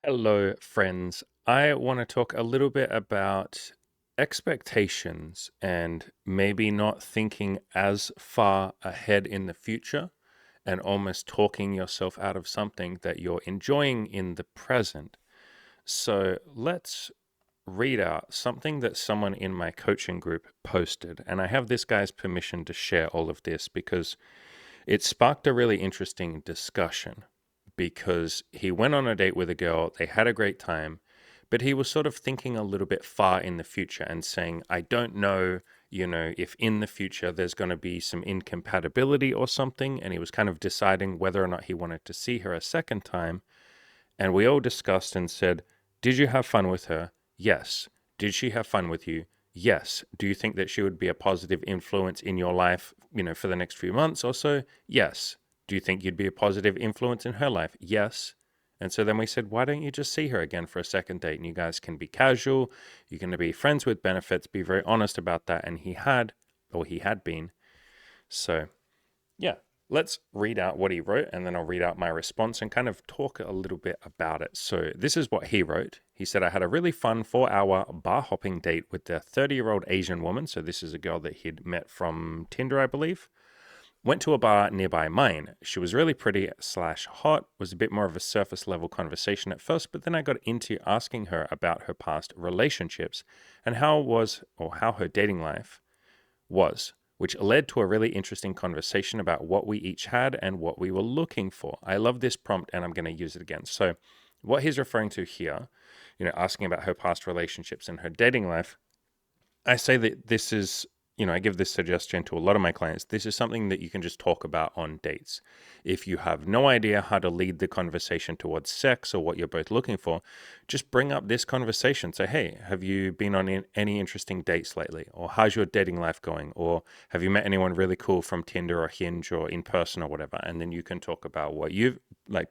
Hello, friends. I want to talk a little bit about expectations and maybe not thinking as far ahead in the future and almost talking yourself out of something that you're enjoying in the present. So let's read out something that someone in my coaching group posted. And I have this guy's permission to share all of this because it sparked a really interesting discussion because he went on a date with a girl, they had a great time, but he was sort of thinking a little bit far in the future and saying, I don't know, if in the future there's going to be some incompatibility or something. And he was kind of deciding whether or not he wanted to see her a second time. And we all discussed and said, did you have fun with her? Yes. Did she have fun with you? Yes. Do you think that she would be a positive influence in your life, for the next few months or so? Yes. Do you think you'd be a positive influence in her life? Yes. And so then we said, why don't you just see her again for a second date? And you guys can be casual. You're going to be friends with benefits. Be very honest about that. And he had been. So yeah, let's read out what he wrote and then I'll read out my response and kind of talk a little bit about it. So, this is what he wrote. He said, I had a really fun 4 hour bar hopping date with the 30-year-old Asian woman. So, this is a girl that he'd met from Tinder, I believe. Went to a bar nearby mine. She was really pretty slash hot, was a bit more of a surface level conversation at first, but then I got into asking her about her past relationships and how her dating life was, which led to a really interesting conversation about what we each had and what we were looking for. I love this prompt and I'm going to use it again. So, what he's referring to here, asking about her past relationships and her dating life, I say that this is, I give this suggestion to a lot of my clients. This is something that you can just talk about on dates. If you have no idea how to lead the conversation towards sex or what you're both looking for, just bring up this conversation. Say, hey, have you been on any interesting dates lately? Or how's your dating life going? Or have you met anyone really cool from Tinder or Hinge or in person or whatever? And then you can talk about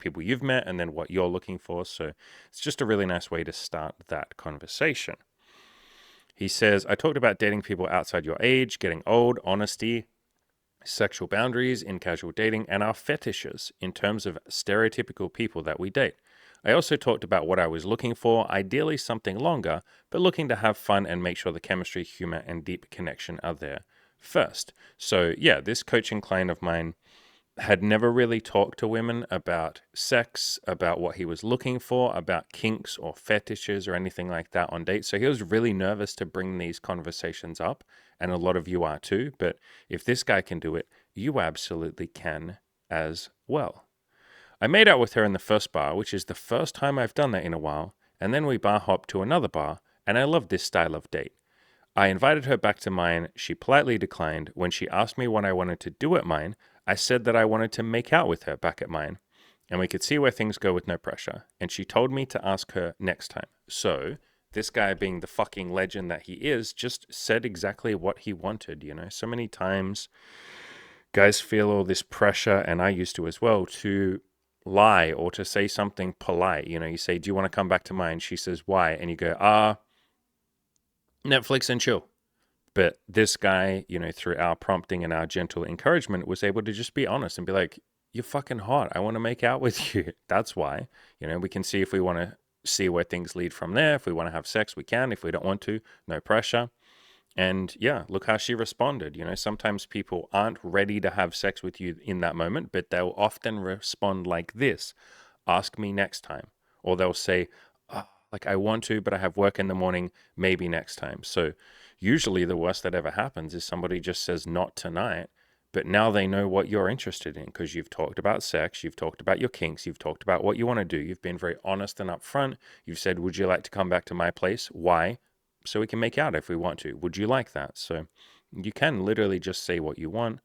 people you've met and then what you're looking for. So it's just a really nice way to start that conversation. He says, I talked about dating people outside your age, getting old, honesty, sexual boundaries in casual dating, and our fetishes in terms of stereotypical people that we date. I also talked about what I was looking for, ideally something longer, but looking to have fun and make sure the chemistry, humor, and deep connection are there first. So, yeah, this coaching client of mine had never really talked to women about sex, about what he was looking for, about kinks or fetishes or anything like that on dates. So he was really nervous to bring these conversations up, and a lot of you are too. But if this guy can do it, you absolutely can as well. I made out with her in the first bar, which is the first time I've done that in a while, and then we bar hopped to another bar, and I love this style of date. I invited her back to mine. She politely declined. When she asked me what I wanted to do at mine, I said that I wanted to make out with her back at mine, and we could see where things go with no pressure. And she told me to ask her next time. So, this guy, being the fucking legend that he is, just said exactly what he wanted. So many times guys feel all this pressure, and I used to as well, to lie or to say something polite. You say, do you want to come back to mine? She says, why? And you go, Netflix and chill. But this guy, through our prompting and our gentle encouragement, was able to just be honest and be like, you're fucking hot. I want to make out with you. That's why. We can see if we want to see where things lead from there. If we want to have sex, we can. If we don't want to, no pressure. And yeah, look how she responded. Sometimes people aren't ready to have sex with you in that moment, but they'll often respond like this: ask me next time. Or they'll say, oh, like, I want to, but I have work in the morning, maybe next time. So usually the worst that ever happens is somebody just says not tonight, but now they know what you're interested in because you've talked about sex, you've talked about your kinks, you've talked about what you want to do, you've been very honest and upfront. You've said, would you like to come back to my place? Why? So we can make out if we want to. Would you like that? So you can literally just say what you want.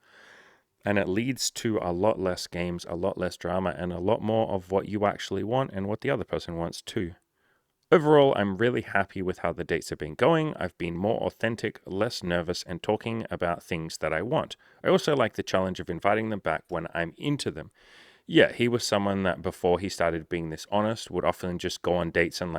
And it leads to a lot less games, a lot less drama, and a lot more of what you actually want and what the other person wants too. Overall, I'm really happy with how the dates have been going. I've been more authentic, less nervous, and talking about things that I want. I also like the challenge of inviting them back when I'm into them. Yeah, he was someone that before he started being this honest would often just go on dates and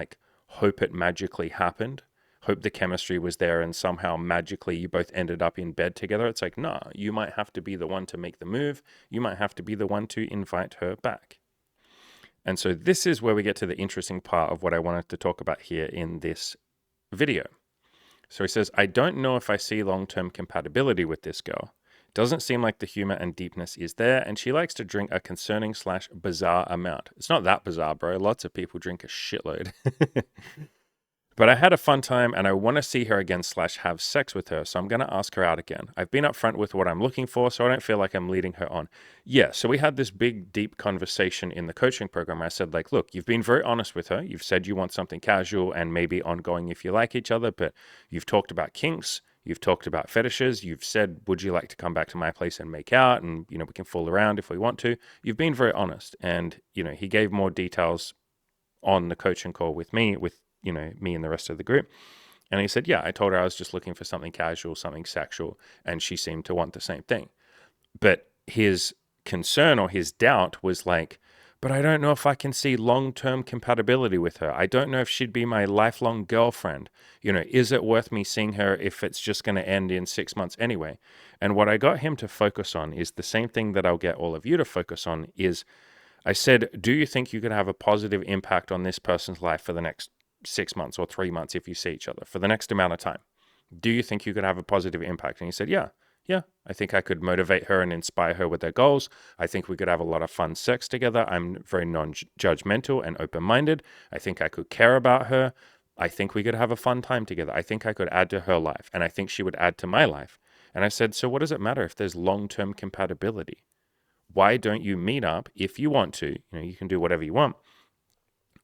hope it magically happened. Hope the chemistry was there and somehow magically you both ended up in bed together. It's like, nah, you might have to be the one to make the move. You might have to be the one to invite her back. And so this is where we get to the interesting part of what I wanted to talk about here in this video. So he says, I don't know if I see long-term compatibility with this girl. Doesn't seem like the humor and deepness is there, and she likes to drink a concerning/bizarre amount. It's not that bizarre, bro. Lots of people drink a shitload. But I had a fun time and I want to see her again/have sex with her, so I'm going to ask her out again. I've been upfront with what I'm looking for, so I don't feel like I'm leading her on. Yeah, so we had this big, deep conversation in the coaching program. I said, like, look, you've been very honest with her. You've said you want something casual and maybe ongoing if you like each other, but you've talked about kinks. You've talked about fetishes. You've said, would you like to come back to my place and make out? And, we can fool around if we want to. You've been very honest. And, he gave more details on the coaching call with me, me and the rest of the group. And he said, yeah, I told her I was just looking for something casual, something sexual, and she seemed to want the same thing. But his concern or his doubt was like, but I don't know if I can see long-term compatibility with her. I don't know if she'd be my lifelong girlfriend. Is it worth me seeing her if it's just going to end in 6 months anyway? And what I got him to focus on is the same thing that I'll get all of you to focus on is, I said, do you think you could have a positive impact on this person's life for the next 6 months or 3 months if you see each other for the next amount of time? Do you think you could have a positive impact? And he said, yeah, I think I could motivate her and inspire her with her goals. I think we could have a lot of fun sex together. I'm very non-judgmental and open-minded. I think I could care about her. I think we could have a fun time together. I think I could add to her life, and I think she would add to my life. And I said, so what does it matter if there's long-term compatibility? Why don't you meet up if you want to? You can do whatever you want.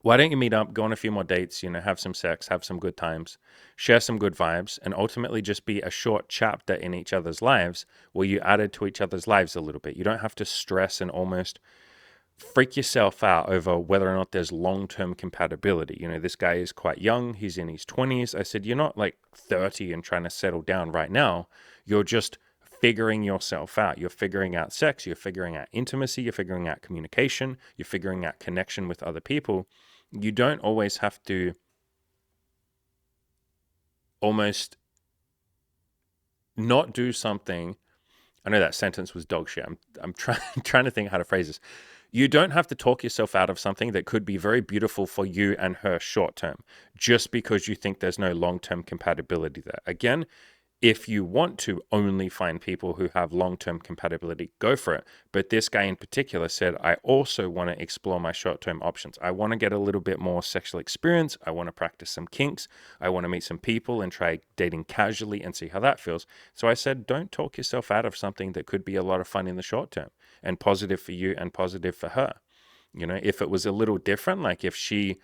Why don't you meet up, go on a few more dates, have some sex, have some good times, share some good vibes, and ultimately just be a short chapter in each other's lives where you added to each other's lives a little bit. You don't have to stress and almost freak yourself out over whether or not there's long-term compatibility. This guy is quite young. He's in his 20s. I said, you're not like 30 and trying to settle down right now. You're just figuring yourself out. You're figuring out sex. You're figuring out intimacy. You're figuring out communication. You're figuring out connection with other people. You don't always have to almost not do something. I know that sentence was dog shit. I'm trying to think how to phrase this. You don't have to talk yourself out of something that could be very beautiful for you and her short term, just because you think there's no long-term compatibility there. Again, if you want to only find people who have long-term compatibility, go for it. But this guy in particular said, I also want to explore my short-term options. I want to get a little bit more sexual experience. I want to practice some kinks. I want to meet some people and try dating casually and see how that feels. So I said, don't talk yourself out of something that could be a lot of fun in the short term and positive for you and positive for her. If it was a little different, like if she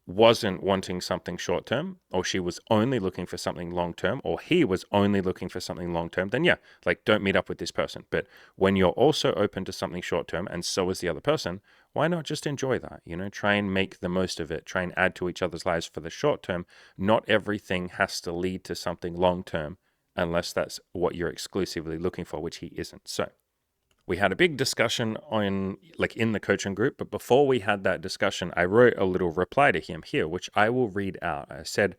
wasn't wanting something short term, or she was only looking for something long term, or he was only looking for something long term, then yeah, like don't meet up with this person. But when you're also open to something short term and so is the other person, why not just enjoy that? Try and make the most of it, try and add to each other's lives for the short term. Not everything has to lead to something long term unless that's what you're exclusively looking for, which he isn't. So we had a big discussion in the coaching group, but before we had that discussion, I wrote a little reply to him here, which I will read out. I said,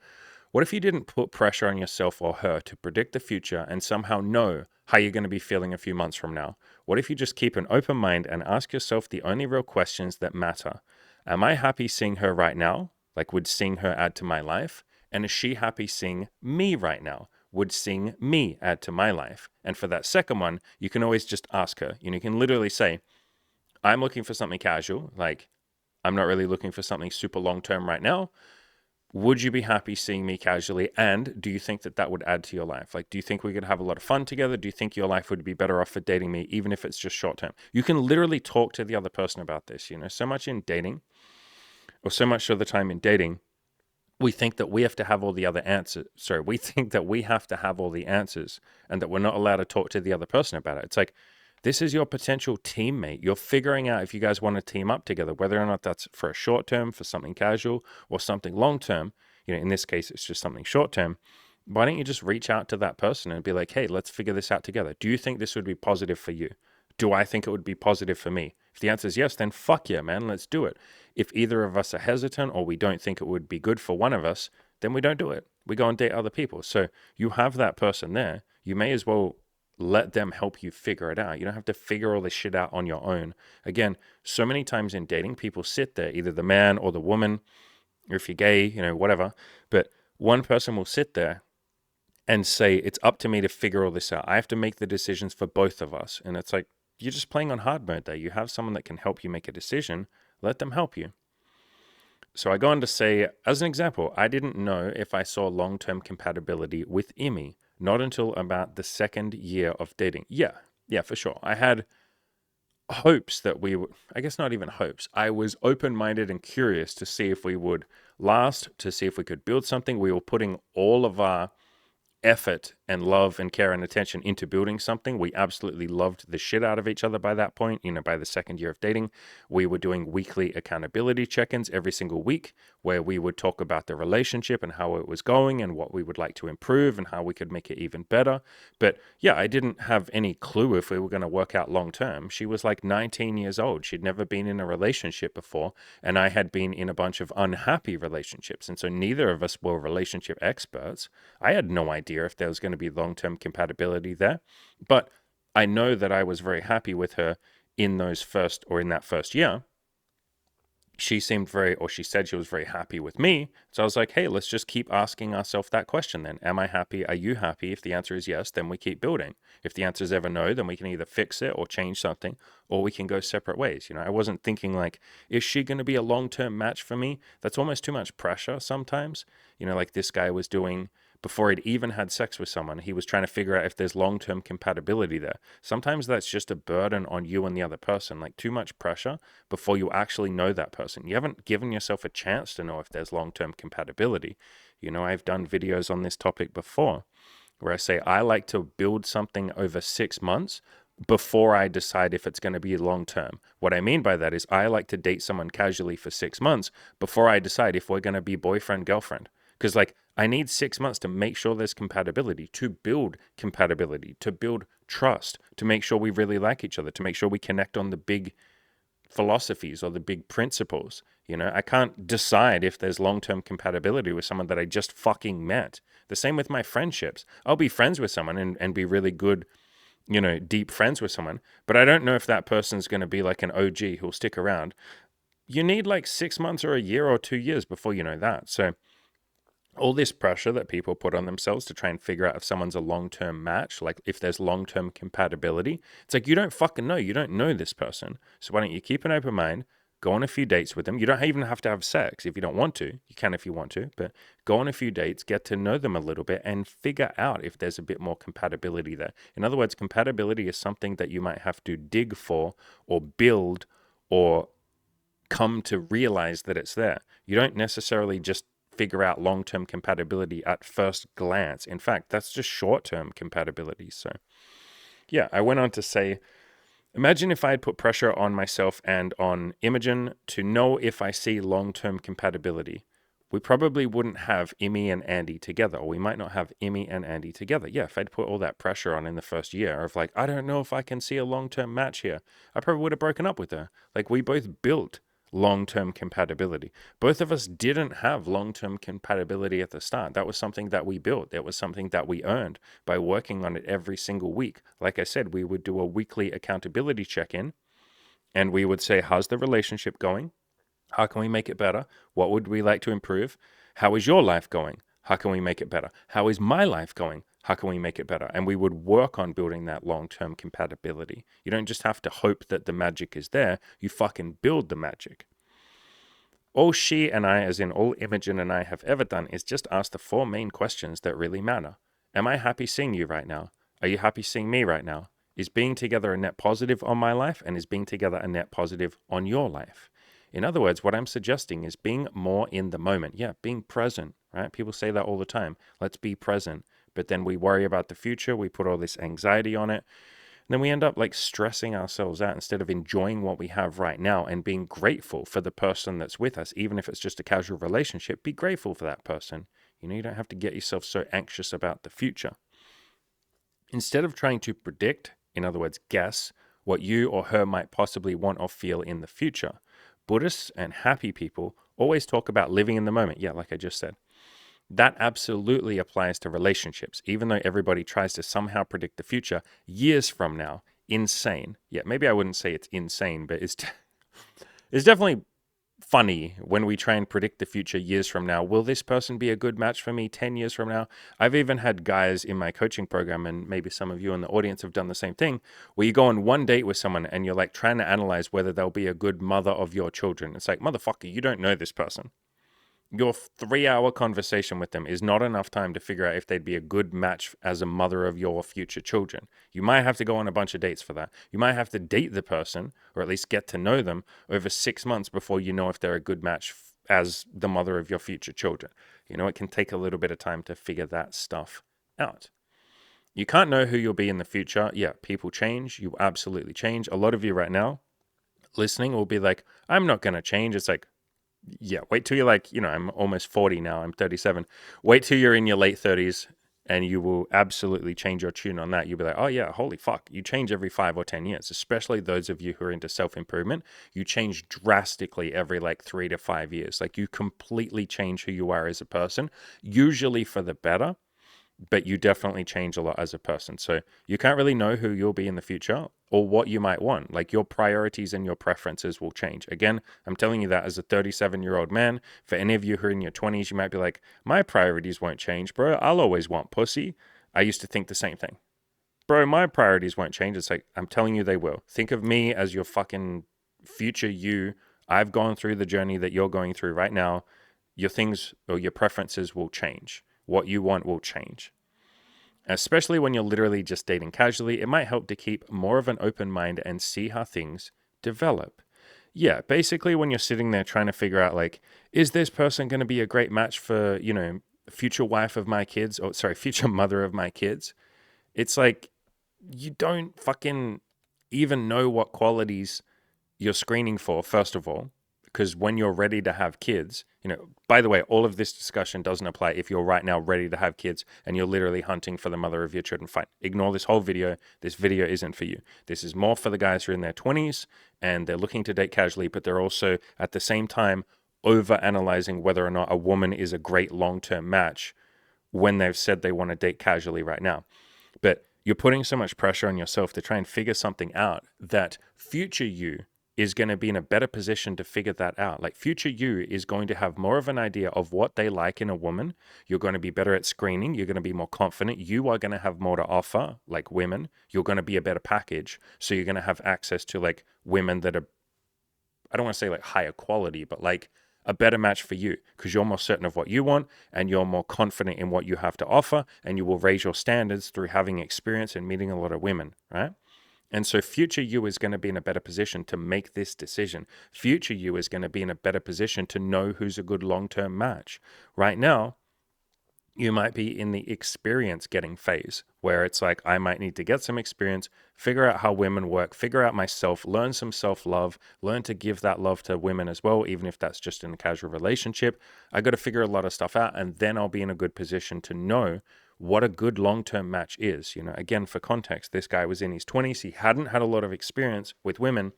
what if you didn't put pressure on yourself or her to predict the future and somehow know how you're going to be feeling a few months from now? What if you just keep an open mind and ask yourself the only real questions that matter? Am I happy seeing her right now? Like, would seeing her add to my life? And is she happy seeing me right now? Would seeing me add to my life? And for that second one, you can always just ask her. You can literally say, I'm looking for something casual. Like, I'm not really looking for something super long-term right now. Would you be happy seeing me casually? And do you think that that would add to your life? Like, do you think we could have a lot of fun together? Do you think your life would be better off for dating me, even if it's just short-term? You can literally talk to the other person about this. So much in dating, or so much of the time in dating, we think that we have to have all the other answers. Sorry, we think that we have to have all the answers and that we're not allowed to talk to the other person about it. It's like, this is your potential teammate. You're figuring out if you guys want to team up together, whether or not that's for a short term, for something casual, or something long term. In this case, it's just something short term. Why don't you just reach out to that person and be like, hey, let's figure this out together. Do you think this would be positive for you? Do I think it would be positive for me? If the answer is yes, then fuck yeah, man, let's do it. If either of us are hesitant or we don't think it would be good for one of us, then we don't do it. We go and date other people. So you have that person there. You may as well let them help you figure it out. You don't have to figure all this shit out on your own. Again, so many times in dating, people sit there, either the man or the woman, or if you're gay, whatever. But one person will sit there and say, it's up to me to figure all this out. I have to make the decisions for both of us. And it's like, you're just playing on hard mode there. You have someone that can help you make a decision. Let them help you. So I go on to say, as an example, I didn't know if I saw long-term compatibility with Imi, not until about the second year of dating. Yeah, for sure. I had hopes that we would, I guess not even hopes. I was open-minded and curious to see if we would last, to see if we could build something. We were putting all of our effort and love and care and attention into building something. We absolutely loved the shit out of each other by that point. By the second year of dating, we were doing weekly accountability check-ins every single week where we would talk about the relationship and how it was going and what we would like to improve and how we could make it even better. But yeah, I didn't have any clue if we were going to work out long term. She was like 19 years old. She'd never been in a relationship before, and I had been in a bunch of unhappy relationships. And so neither of us were relationship experts. I had no idea if there was going to be long-term compatibility there, but I know that I was very happy with her in that first year. She said she was very happy with me. So I was like, hey, let's just keep asking ourselves that question then. Am I happy? Are you happy? If the answer is yes, then we keep building. If the answer is ever no, then we can either fix it or change something, or we can go separate ways. I wasn't thinking like, is she going to be a long-term match for me? That's almost too much pressure sometimes. Like this guy was doing before he'd even had sex with someone. He was trying to figure out if there's long-term compatibility there. Sometimes that's just a burden on you and the other person, like too much pressure before you actually know that person. You haven't given yourself a chance to know if there's long-term compatibility. I've done videos on this topic before where I say I like to build something over 6 months before I decide if it's going to be long term. What I mean by that is I like to date someone casually for 6 months before I decide if we're going to be boyfriend, girlfriend. Because I need 6 months to make sure there's compatibility, to build compatibility, to build trust, to make sure we really like each other, to make sure we connect on the big philosophies or the big principles. I can't decide if there's long-term compatibility with someone that I just fucking met. The same with my friendships. I'll be friends with someone and be really good, deep friends with someone, but I don't know if that person's going to be like an OG who'll stick around. You need like 6 months or a year or 2 years before you know that. So all this pressure that people put on themselves to try and figure out if someone's a long-term match, like if there's long-term compatibility, it's like, you don't fucking know. You don't know this person. So why don't you keep an open mind, go on a few dates with them. You don't even have to have sex if you don't want to. You can if you want to, but go on a few dates, get to know them a little bit, and figure out if there's a bit more compatibility there. In other words, compatibility is something that you might have to dig for or build or come to realize that it's there. You don't necessarily just figure out long-term compatibility at first glance. In fact, that's just short-term compatibility. So yeah, I went on to say, imagine if I had put pressure on myself and on Imogen to know if I see long-term compatibility. We probably wouldn't have Imi and Andy together, or we might not have Imi and Andy together. Yeah, if I'd put all that pressure on in the first year of like, I don't know if I can see a long-term match here, I probably would have broken up with her. Like, we both built long-term compatibility. Both of us didn't have long-term compatibility at the start. That was something that we built. It was something that we earned by working on it every single week. Like I said, we would do a weekly accountability check-in, and we would say, how's the relationship going? How can we make it better? What would we like to improve? How is your life going? How can we make it better? How is my life going? How can we make it better? And we would work on building that long-term compatibility. You don't just have to hope that the magic is there. You fucking build the magic. All she and I, as in all Imogen and I, have ever done is just ask the 4 main questions that really matter. Am I happy seeing you right now? Are you happy seeing me right now? Is being together a net positive on my life? And is being together a net positive on your life? In other words, what I'm suggesting is being more in the moment. Yeah, being present, right? People say that all the time. Let's be present. But then we worry about the future. We put all this anxiety on it. And then we end up like stressing ourselves out instead of enjoying what we have right now and being grateful for the person that's with us. Even if it's just a casual relationship, be grateful for that person. You don't have to get yourself so anxious about the future. Instead of trying to predict, in other words, guess, what you or her might possibly want or feel in the future, Buddhists and happy people always talk about living in the moment. Yeah, like I just said. That absolutely applies to relationships, even though everybody tries to somehow predict the future years from now. Insane. Yeah, maybe I wouldn't say it's insane, but it's definitely funny when we try and predict the future years from now. Will this person be a good match for me 10 years from now? I've even had guys in my coaching program, and maybe some of you in the audience have done the same thing, where you go on one date with someone and you're like trying to analyze whether they'll be a good mother of your children. It's like, motherfucker, you don't know this person. Your 3 hour conversation with them is not enough time to figure out if they'd be a good match as a mother of your future children. You might have to go on a bunch of dates for that. You might have to date the person, or at least get to know them, over 6 months before you know if they're a good match as the mother of your future children. It can take a little bit of time to figure that stuff out. You can't know who you'll be in the future. Yeah, people change. You absolutely change. A lot of you right now listening will be like, I'm not going to change. It's like, yeah, wait till you're like, I'm almost 40 now, I'm 37. Wait till you're in your late 30s and you will absolutely change your tune on that. You'll be like, oh yeah, holy fuck. You change every 5 or 10 years, especially those of you who are into self-improvement. You change drastically every like 3 to 5 years. Like you completely change who you are as a person, usually for the better, but you definitely change a lot as a person. So you can't really know who you'll be in the future or what you might want. Like your priorities and your preferences will change. Again, I'm telling you that as a 37-year-old man. For any of you who are in your 20s, you might be like, my priorities won't change, bro. I'll always want pussy. I used to think the same thing. Bro, my priorities won't change. It's like, I'm telling you they will. Think of me as your fucking future you. I've gone through the journey that you're going through right now. Your things or your preferences will change. What you want will change. Especially when you're literally just dating casually, it might help to keep more of an open mind and see how things develop. Yeah, basically when you're sitting there trying to figure out like, is this person going to be a great match for, future wife of my kids, or sorry, future mother of my kids? It's like, you don't fucking even know what qualities you're screening for, first of all, because when you're ready to have kids, by the way, all of this discussion doesn't apply if you're right now ready to have kids and you're literally hunting for the mother of your children. Fine. Ignore this whole video. This video isn't for you. This is more for the guys who are in their 20s and they're looking to date casually, but they're also at the same time over analyzing whether or not a woman is a great long-term match when they've said they want to date casually right now. But you're putting so much pressure on yourself to try and figure something out that future you is going to be in a better position to figure that out. Like future you is going to have more of an idea of what they like in a woman. You're going to be better at screening. You're going to be more confident. You are going to have more to offer, like women. You're going to be a better package. So you're going to have access to like women that are, I don't want to say like higher quality, but like a better match for you because you're more certain of what you want and you're more confident in what you have to offer, and you will raise your standards through having experience and meeting a lot of women, right? And so future you is going to be in a better position to make this decision. Future you is going to be in a better position to know who's a good long-term match. Right now, you might be in the experience getting phase where it's like, I might need to get some experience, figure out how women work, figure out myself, learn some self-love, learn to give that love to women as well, even if that's just in a casual relationship. I got to figure a lot of stuff out, and then I'll be in a good position to know what a good long-term match is. Again, for context, this guy was in his 20s. He hadn't had a lot of experience with women.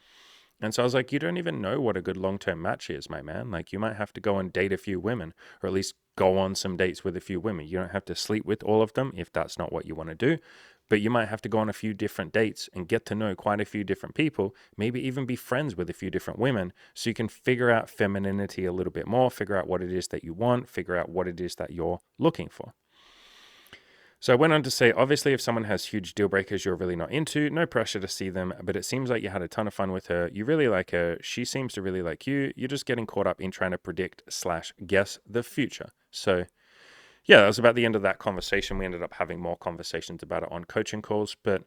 And so I was like, you don't even know what a good long-term match is, my man. Like, you might have to go and date a few women, or at least go on some dates with a few women. You don't have to sleep with all of them if that's not what you want to do. But you might have to go on a few different dates and get to know quite a few different people, maybe even be friends with a few different women, so you can figure out femininity a little bit more, figure out what it is that you want, figure out what it is that you're looking for. So I went on to say, obviously, if someone has huge deal breakers you're really not into, no pressure to see them, but it seems like you had a ton of fun with her. You really like her. She seems to really like you. You're just getting caught up in trying to predict/guess the future. So yeah, that was about the end of that conversation. We ended up having more conversations about it on coaching calls. But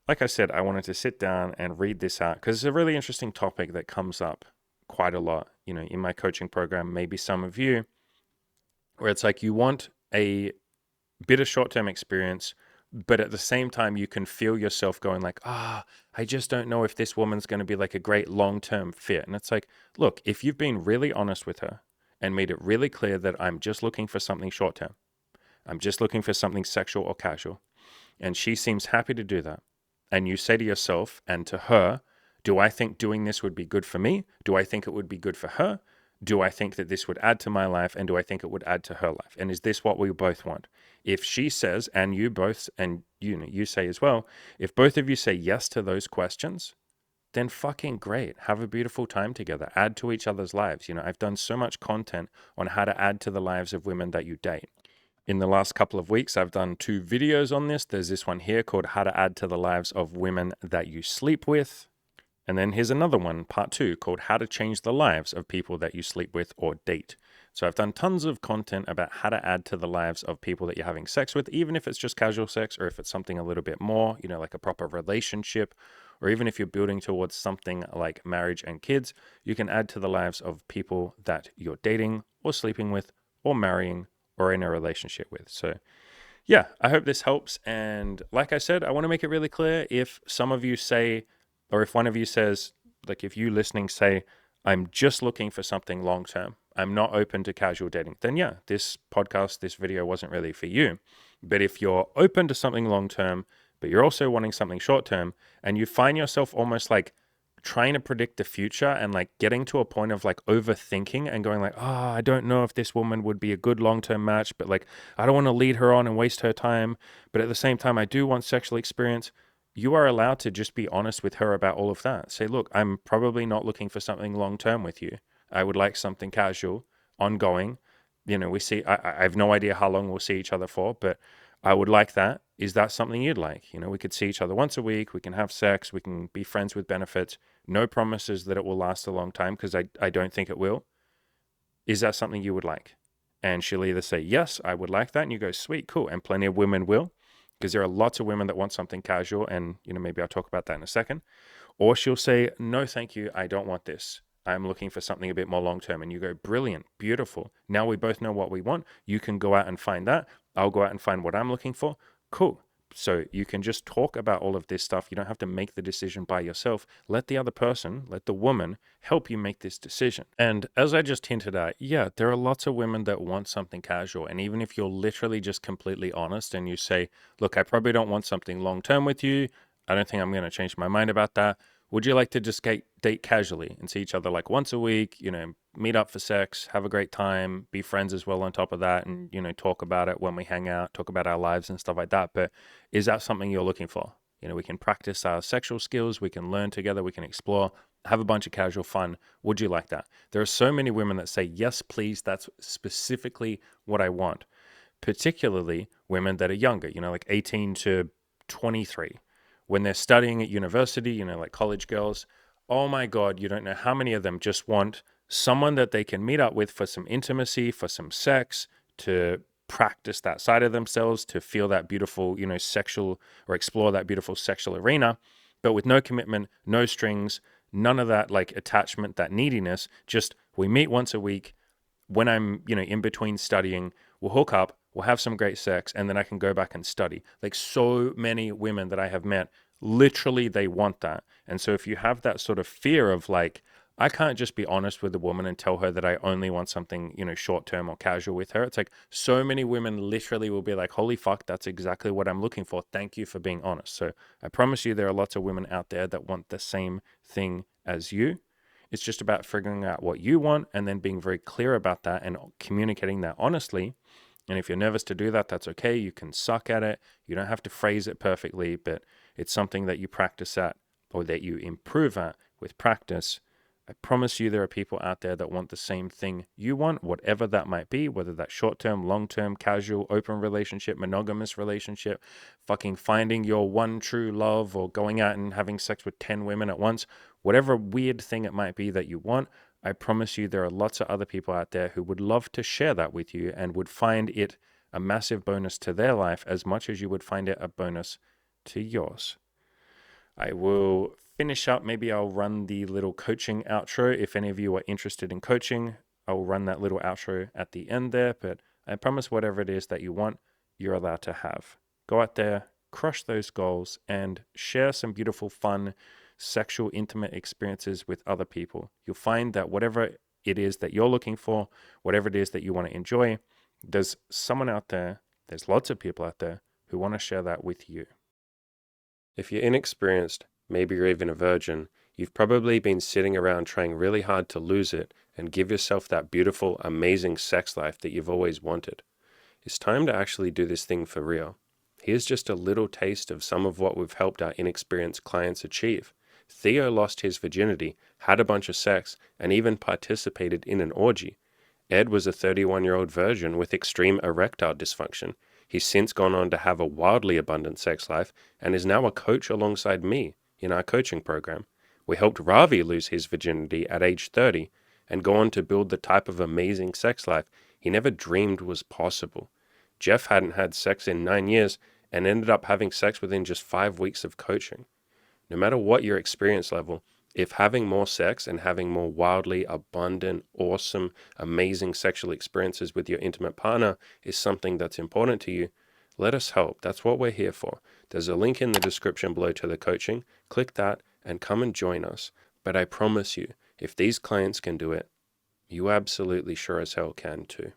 like I said, I wanted to sit down and read this out because it's a really interesting topic that comes up quite a lot, in my coaching program, maybe some of you, where it's like you want a bit of short-term experience, but at the same time you can feel yourself going like, I just don't know if this woman's going to be like a great long-term fit. And it's like, look, if you've been really honest with her and made it really clear that I'm just looking for something short-term, I'm just looking for something sexual or casual, and she seems happy to do that, and you say to yourself and to her, do I think doing this would be good for me? Do I think it would be good for her? Do I think that this would add to my life, and do I think it would add to her life? And is this what we both want? If she says, and you both, and you say as well, if both of you say yes to those questions, then fucking great. Have a beautiful time together. Add to each other's lives. I've done so much content on how to add to the lives of women that you date. In the last couple of weeks, I've done 2 videos on this. There's this one here called How to Add to the Lives of Women That You Sleep With. And then here's another one, part 2, called How to Change the Lives of People That You Sleep With or Date. So I've done tons of content about how to add to the lives of people that you're having sex with, even if it's just casual sex or if it's something a little bit more, like a proper relationship, or even if you're building towards something like marriage and kids, you can add to the lives of people that you're dating or sleeping with or marrying or in a relationship with. So yeah, I hope this helps. And like I said, I want to make it really clear, if some of you say, or if one of you says, like if you listening say, I'm just looking for something long term, I'm not open to casual dating, then yeah, this podcast, this video wasn't really for you. But if you're open to something long term, but you're also wanting something short term, and you find yourself almost like trying to predict the future and like getting to a point of like overthinking and going like, I don't know if this woman would be a good long-term match, but like, I don't want to lead her on and waste her time. But at the same time, I do want sexual experience. You are allowed to just be honest with her about all of that. Say, look, I'm probably not looking for something long-term with you. I would like something casual, ongoing. I have no idea how long we'll see each other for, but I would like that. Is that something you'd like? We could see each other once a week. We can have sex. We can be friends with benefits. No promises that it will last a long time, because I don't think it will. Is that something you would like? And she'll either say, yes, I would like that. And you go, sweet, cool. And plenty of women will, because there are lots of women that want something casual. And, maybe I'll talk about that in a second. Or she'll say, no, thank you. I don't want this. I'm looking for something a bit more long term. And you go, brilliant, beautiful. Now we both know what we want. You can go out and find that. I'll go out and find what I'm looking for. Cool. So you can just talk about all of this stuff. You don't have to make the decision by yourself. Let the other person, let the woman help you make this decision. And as I just hinted at, yeah, there are lots of women that want something casual. And even if you're literally just completely honest and you say, look, I probably don't want something long term with you. I don't think I'm going to change my mind about that. Would you like to just date casually and see each other like once a week, meet up for sex, have a great time, be friends as well on top of that, and, talk about it when we hang out, talk about our lives and stuff like that. But is that something you're looking for? We can practice our sexual skills, we can learn together, we can explore, have a bunch of casual fun. Would you like that? There are so many women that say, yes, please, that's specifically what I want. Particularly women that are younger, like 18 to 23. When they're studying at university, like college girls, oh my God, you don't know how many of them just want someone that they can meet up with for some intimacy, for some sex, to practice that side of themselves, to feel that beautiful, sexual, or explore that beautiful sexual arena, but with no commitment, no strings, none of that like attachment, that neediness. Just we meet once a week. When I'm, in between studying, we'll hook up, we'll have some great sex, and then I can go back and study. Like so many women that I have met, literally they want that. And so if you have that sort of fear of like, I can't just be honest with a woman and tell her that I only want something, short term or casual with her. It's like so many women literally will be like, holy fuck, that's exactly what I'm looking for. Thank you for being honest. So I promise you there are lots of women out there that want the same thing as you. It's just about figuring out what you want and then being very clear about that and communicating that honestly. And if you're nervous to do that, that's okay. You can suck at it. You don't have to phrase it perfectly, but it's something that you practice at, or that you improve at with practice. I promise you there are people out there that want the same thing you want, whatever that might be, whether that's short-term, long-term, casual, open relationship, monogamous relationship, fucking finding your one true love, or going out and having sex with 10 women at once, whatever weird thing it might be that you want. I promise you there are lots of other people out there who would love to share that with you and would find it a massive bonus to their life as much as you would find it a bonus to yours. I will finish up. Maybe I'll run the little coaching outro. If any of you are interested in coaching, I'll run that little outro at the end there. But I promise whatever it is that you want, you're allowed to have. Go out there, crush those goals, and share some beautiful, fun, sexual, intimate experiences with other people. You'll find that whatever it is that you're looking for, whatever it is that you want to enjoy, there's someone out there, there's lots of people out there who want to share that with you. If you're inexperienced, maybe you're even a virgin, You've probably been sitting around trying really hard to lose it and give yourself that beautiful, amazing sex life that you've always wanted. It's time to actually do this thing for real. Here's just a little taste of some of what we've helped our inexperienced clients achieve. Theo lost his virginity, had a bunch of sex, and even participated in an orgy. Ed was a 31-year-old virgin with extreme erectile dysfunction. He's since gone on to have a wildly abundant sex life and is now a coach alongside me in our coaching program. We helped Ravi lose his virginity at age 30 and go on to build the type of amazing sex life he never dreamed was possible. Jeff hadn't had sex in 9 years and ended up having sex within just 5 weeks of coaching. No matter what your experience level, if having more sex and having more wildly abundant, awesome, amazing sexual experiences with your intimate partner is something that's important to you, let us help. That's what we're here for. There's a link in the description below to the coaching. Click that and come and join us. But I promise you, if these clients can do it, you absolutely sure as hell can too.